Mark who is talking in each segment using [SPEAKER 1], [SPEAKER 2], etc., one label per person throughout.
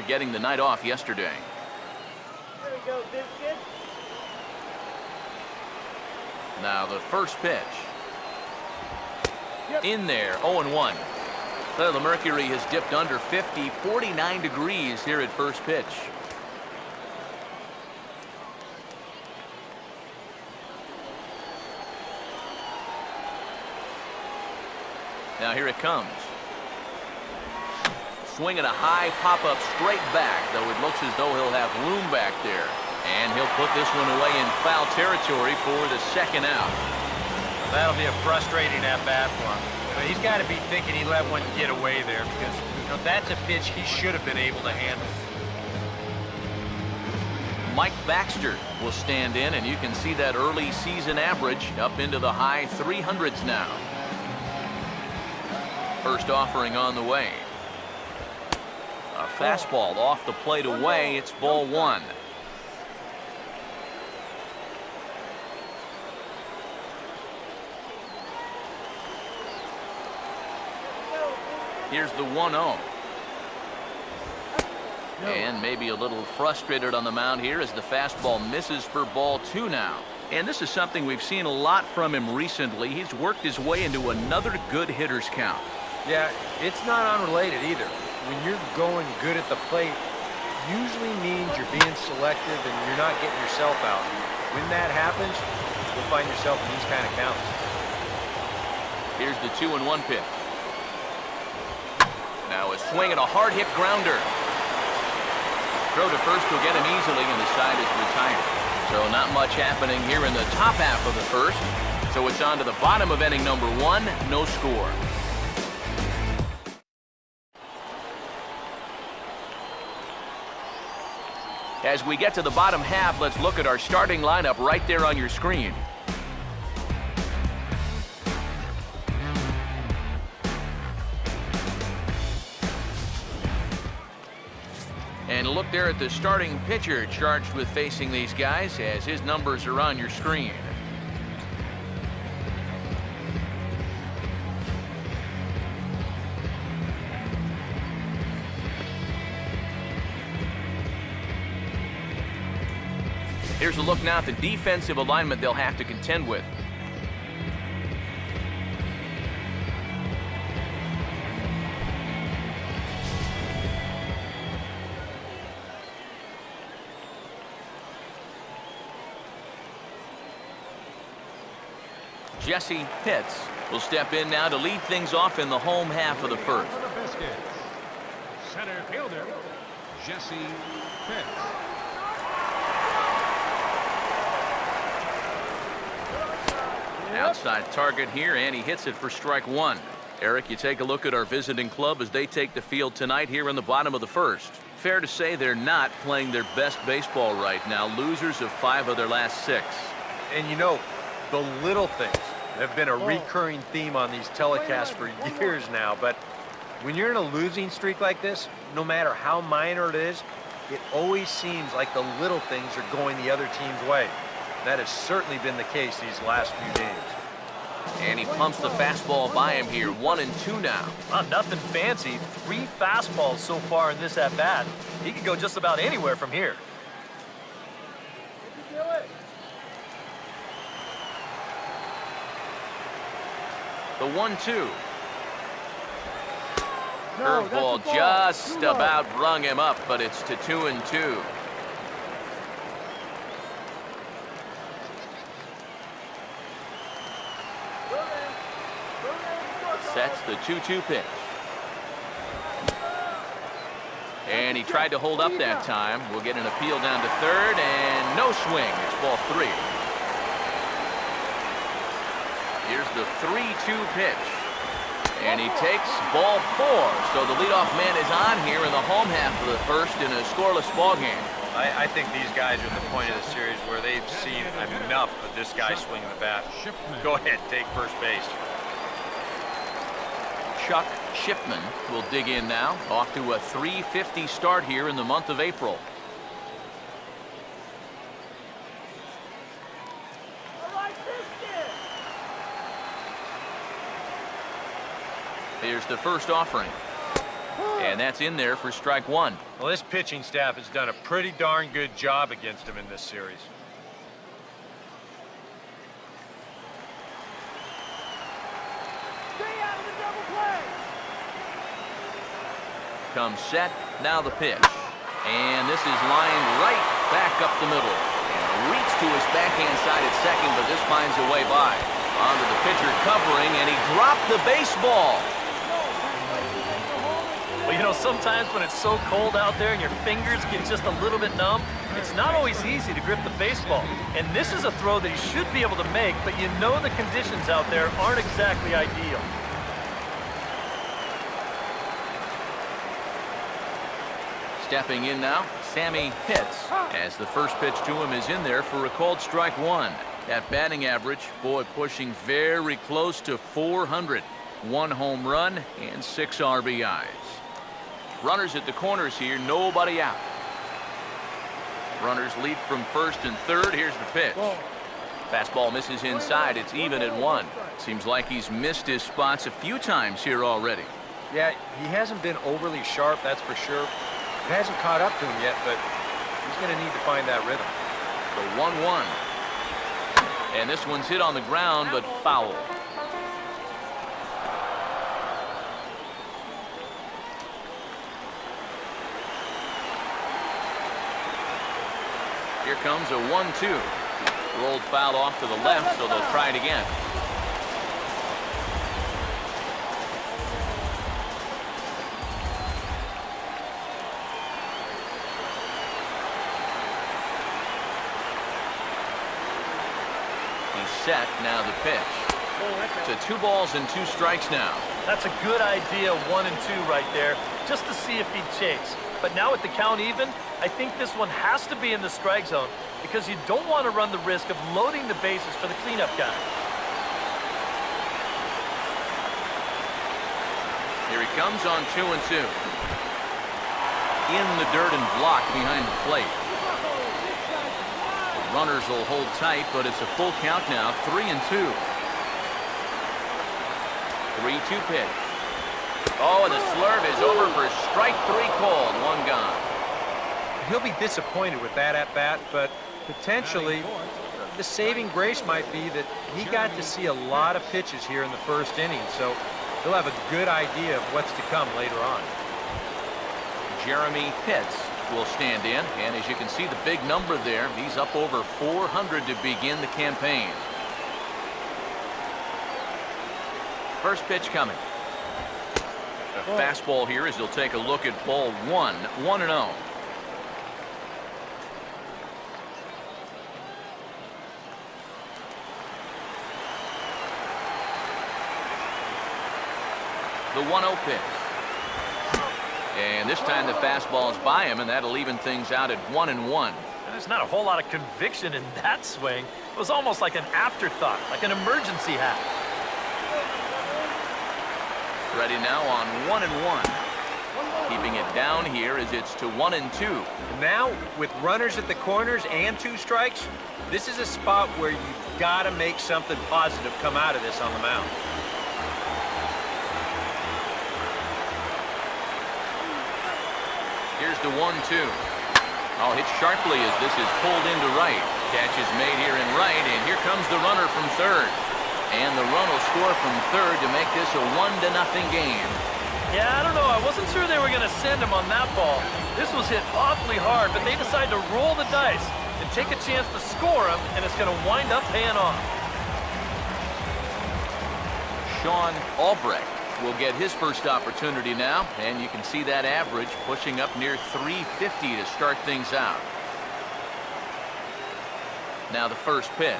[SPEAKER 1] getting the night off yesterday.
[SPEAKER 2] There we go, Biscuit.
[SPEAKER 1] Now the first pitch. In there, 0-1. So the mercury has dipped under 50, 49 degrees here at first pitch. Now here it comes. Swinging a high pop-up straight back, though it looks as though he'll have room back there. And he'll put this one away in foul territory for the second out.
[SPEAKER 3] That'll be a frustrating at-bat for him. He's got to be thinking he let one get away there because that's a pitch he should have been able to handle.
[SPEAKER 1] Mike Baxter will stand in, and you can see that early season average up into the high 300s now. First offering on the way. A fastball off the plate away. It's ball one. Here's the 1-0. And maybe a little frustrated on the mound here as the fastball misses for ball two now. And this is something we've seen a lot from him recently. He's worked his way into another good hitter's count.
[SPEAKER 3] Yeah, it's not unrelated either. When you're going good at the plate, usually means you're being selective and you're not getting yourself out. When that happens, you'll find yourself in these kind of counts.
[SPEAKER 1] Here's the 2-1 pitch. Now a swing and a hard hit grounder. Throw to first will get him easily, and the side is retired. So not much happening here in the top half of the first. So it's on to the bottom of inning number one. No score. As we get to the bottom half, let's look at our starting lineup right there on your screen. And look there at the starting pitcher charged with facing these guys as his numbers are on your screen. Here's a look now at the defensive alignment they'll have to contend with. Jesse Pitts will step in now to lead things off in the home half of the first.
[SPEAKER 4] Center fielder, Jesse Pitts.
[SPEAKER 1] Outside target here, and he hits it for strike one. Eric, you take a look at our visiting club as they take the field tonight here in the bottom of the first. Fair to say they're not playing their best baseball right now. Losers of 5 of their last 6.
[SPEAKER 3] And the little things have been a recurring theme on these telecasts for years now. But when you're in a losing streak like this, no matter how minor it is, it always seems like the little things are going the other team's way. That has certainly been the case these last few games.
[SPEAKER 1] And he pumps the fastball by him here. 1-2 now.
[SPEAKER 5] Well, nothing fancy. 3 fastballs so far in this at-bat. He could go just about anywhere from here.
[SPEAKER 1] The 1-2. Curveball just about rung him up, but it's to 2-2. Sets the 2-2 pitch. And he tried to hold up that time. We'll get an appeal down to third, and no swing. It's ball 3. Here's the 3-2 pitch. And he takes ball 4. So the leadoff man is on here in the home half of the first in a scoreless ball game.
[SPEAKER 3] I think these guys are at the point of the series where they've seen enough of this guy swinging the bat. Go ahead, take first base.
[SPEAKER 1] Chuck Shipman will dig in now, off to a .350 start here in the month of April. Here's the first offering. And that's in there for strike one.
[SPEAKER 3] Well, this pitching staff has done a pretty darn good job against him in this series.
[SPEAKER 2] Stay out of the double play.
[SPEAKER 1] Comes set, now the pitch. And this is lined right back up the middle. And reach to his backhand side at second, but this finds a way by. Onto the pitcher covering, and he dropped the baseball.
[SPEAKER 5] Well, you know, sometimes when it's so cold out there and your fingers get just a little bit numb, it's not always easy to grip the baseball. And this is a throw that he should be able to make, but you know the conditions out there aren't exactly ideal.
[SPEAKER 1] Stepping in now, Sammy Pitts, as the first pitch to him is in there for a called strike one. That batting average, boy, pushing very close to 400. 1 home run and 6 RBIs. Runners at the corners here, nobody out. Runners lead from first and third. Here's the pitch. Fastball misses inside. It's even at 1. Seems like he's missed his spots a few times here already.
[SPEAKER 3] Yeah, he hasn't been overly sharp, that's for sure. It hasn't caught up to him yet, but he's going to need to find that rhythm.
[SPEAKER 1] The 1-1. And this one's hit on the ground, but foul. Here comes a 1-2. Rolled foul off to the left, so they'll try it again. He's set, now the pitch. So 2 balls and 2 strikes now.
[SPEAKER 5] That's a good idea, 1 and 2 right there, just to see if he'd chase. But now with the count even, I think this one has to be in the strike zone because you don't want to run the risk of loading the bases for the cleanup guy.
[SPEAKER 1] Here he comes on 2-2. In the dirt and blocked behind the plate. The runners will hold tight, but it's a full count now, 3-2. 3-2 pitch. Oh, and the slurve is over for strike 3 called. 1 gone.
[SPEAKER 3] He'll be disappointed with that at-bat, but potentially the saving grace might be that he got to see a lot of pitches here in the first inning, so he'll have a good idea of what's to come later on.
[SPEAKER 1] Jeremy Pitts will stand in, and as you can see the big number there, he's up over 400 to begin the campaign. First pitch coming. A fastball here as he'll take a look at ball 1, 1-0. The 1-0 pitch. And this time the fastball is by him, and that'll even things out at 1-1.
[SPEAKER 5] There's not a whole lot of conviction in that swing. It was almost like an afterthought, like an emergency hat.
[SPEAKER 1] Ready now on 1-1. Keeping it down here as it's to 1-2.
[SPEAKER 3] And now, with runners at the corners and 2 strikes, this is a spot where you've got to make something positive come out of this on the mound.
[SPEAKER 1] Here's the 1-2. Oh, hit sharply as this is pulled into right. Catch is made here in right, and here comes the runner from third. And the run will score from third to make this a 1-0 game.
[SPEAKER 5] Yeah, I don't know. I wasn't sure they were going to send him on that ball. This was hit awfully hard, but they decided to roll the dice and take a chance to score him, and it's going to wind up paying off.
[SPEAKER 1] Sean Albrecht will get his first opportunity now, and you can see that average pushing up near 350 to start things out. Now the first pitch.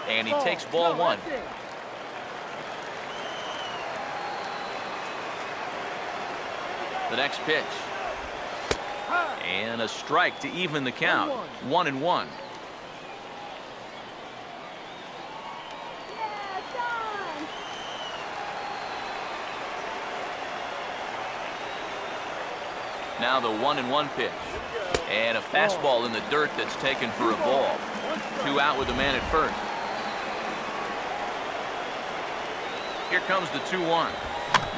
[SPEAKER 1] And he takes ball 1. The next pitch. And a strike to even the count. 1-1. Now the 1-1 pitch. And a fastball in the dirt that's taken for a ball. 2 out with a man at first. Here comes the 2-1.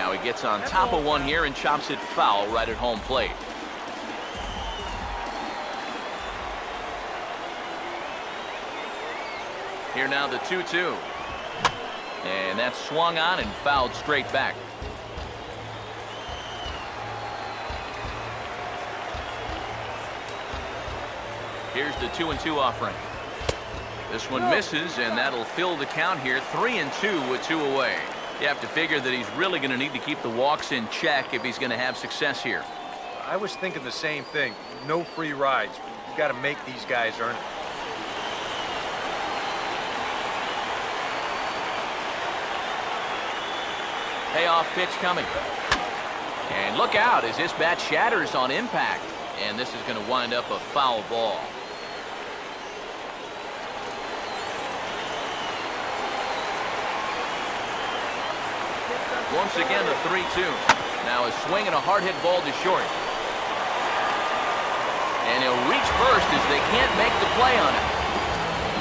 [SPEAKER 1] Now he gets on top of one here and chops it foul right at home plate. Here now the 2-2. And that's swung on and fouled straight back. Here's the 2-2 offering. This one misses, and that'll fill the count here. 3-2 with 2 away. You have to figure that he's really going to need to keep the walks in check if he's going to have success here.
[SPEAKER 3] I was thinking the same thing. No free rides. You got to make these guys earn it.
[SPEAKER 1] Payoff pitch coming. And look out as this bat shatters on impact. And this is going to wind up a foul ball. Once again, the 3-2. Now a swing and a hard hit ball to short. And he'll reach first as they can't make the play on it.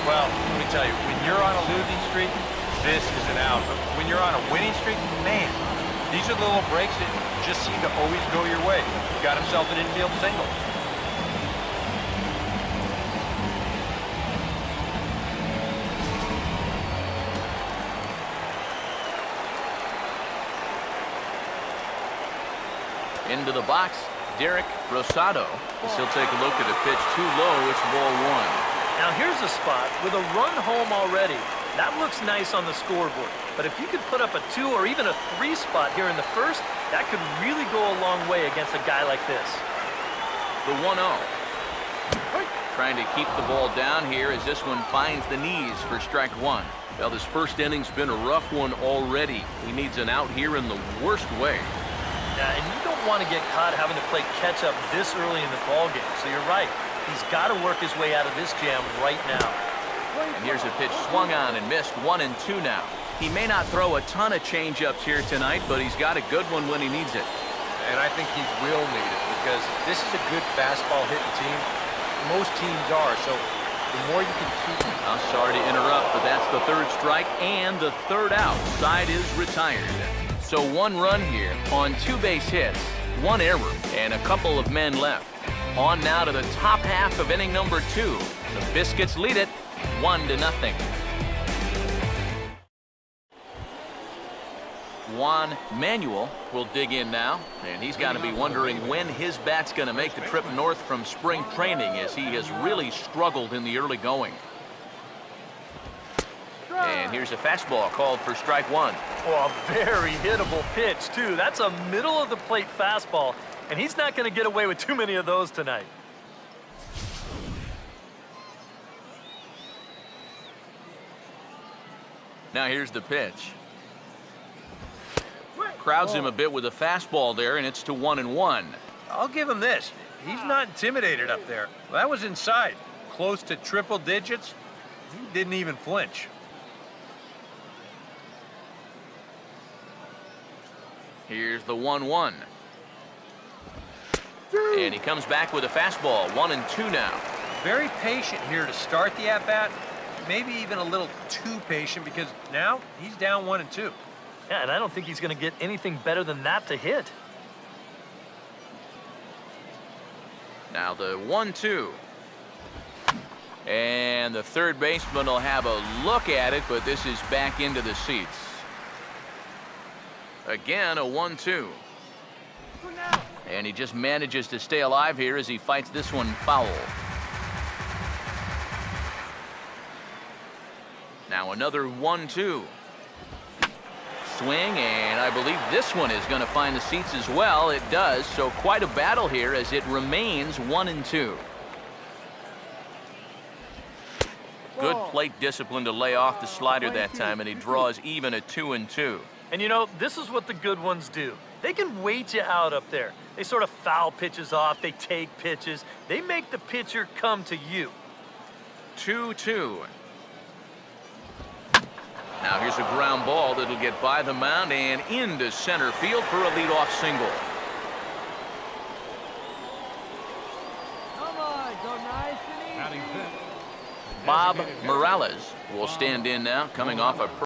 [SPEAKER 3] Well, let me tell you, when you're on a losing streak, this is an out. But when you're on a winning streak, man, these are the little breaks that just seem to always go your way. Got himself an infield single.
[SPEAKER 1] Into the box, Derek Rosado. As he'll take a look at a pitch too low. It's ball 1.
[SPEAKER 5] Now here's a spot with a run home already. That looks nice on the scoreboard. But if you could put up a 2 or even a 3 spot here in the first, that could really go a long way against a guy like this.
[SPEAKER 1] The 1-0. Trying to keep the ball down here as this one finds the knees for strike 1. Well, this first inning's been a rough one already. He needs an out here in the worst way.
[SPEAKER 5] Yeah, and you don't want to get caught having to play catch-up this early in the ballgame. So you're right. He's got to work his way out of this jam right now.
[SPEAKER 1] And here's a pitch swung on and missed. 1-2 now. He may not throw a ton of change-ups here tonight, but he's got a good one when he needs it.
[SPEAKER 3] And I think he will need it because this is a good fastball hitting team. Most teams are, so the more you can keep.
[SPEAKER 1] I'm sorry to interrupt, but that's the 3rd strike and the 3rd out. Side is retired. So 1 run here on 2 base hits, 1 error, and a couple of men left. On now to the top half of inning number 2. The Biscuits lead it 1-0. Juan Manuel will dig in now, and he's got to be wondering when his bat's going to make the trip north from spring training, as he has really struggled in the early going. And here's a fastball called for strike 1.
[SPEAKER 5] Oh, a very hittable pitch, too. That's a middle-of-the-plate fastball, and he's not going to get away with too many of those tonight.
[SPEAKER 1] Now here's the pitch. Crowds him a bit with a fastball there, and it's to 1-1.
[SPEAKER 3] I'll give him this. He's not intimidated up there. That was inside. Close to triple digits. He didn't even flinch.
[SPEAKER 1] Here's the 1-1. And he comes back with a fastball. 1-2 now.
[SPEAKER 3] Very patient here to start the at-bat. Maybe even a little too patient because now he's down 1-2.
[SPEAKER 5] Yeah, and I don't think he's going to get anything better than that to hit.
[SPEAKER 1] Now the 1-2. And the third baseman will have a look at it, but this is back into the seats. Again, a 1-2. And he just manages to stay alive here as he fights this one foul. Now another 1-2. Swing, and I believe this one is going to find the seats as well. It does, so quite a battle here as it remains 1-2. Good plate discipline to lay off the slider that time, and he draws even a 2-2.
[SPEAKER 5] And you know, this is what the good ones do. They can wait you out up there. They sort of foul pitches off. They take pitches. They make the pitcher come to you.
[SPEAKER 1] 2-2. Now here's a ground ball that'll get by the mound and into center field for a leadoff single.
[SPEAKER 2] Come on, go nice and easy.
[SPEAKER 4] Batting fifth.
[SPEAKER 1] Bob Morales will stand in now, coming off a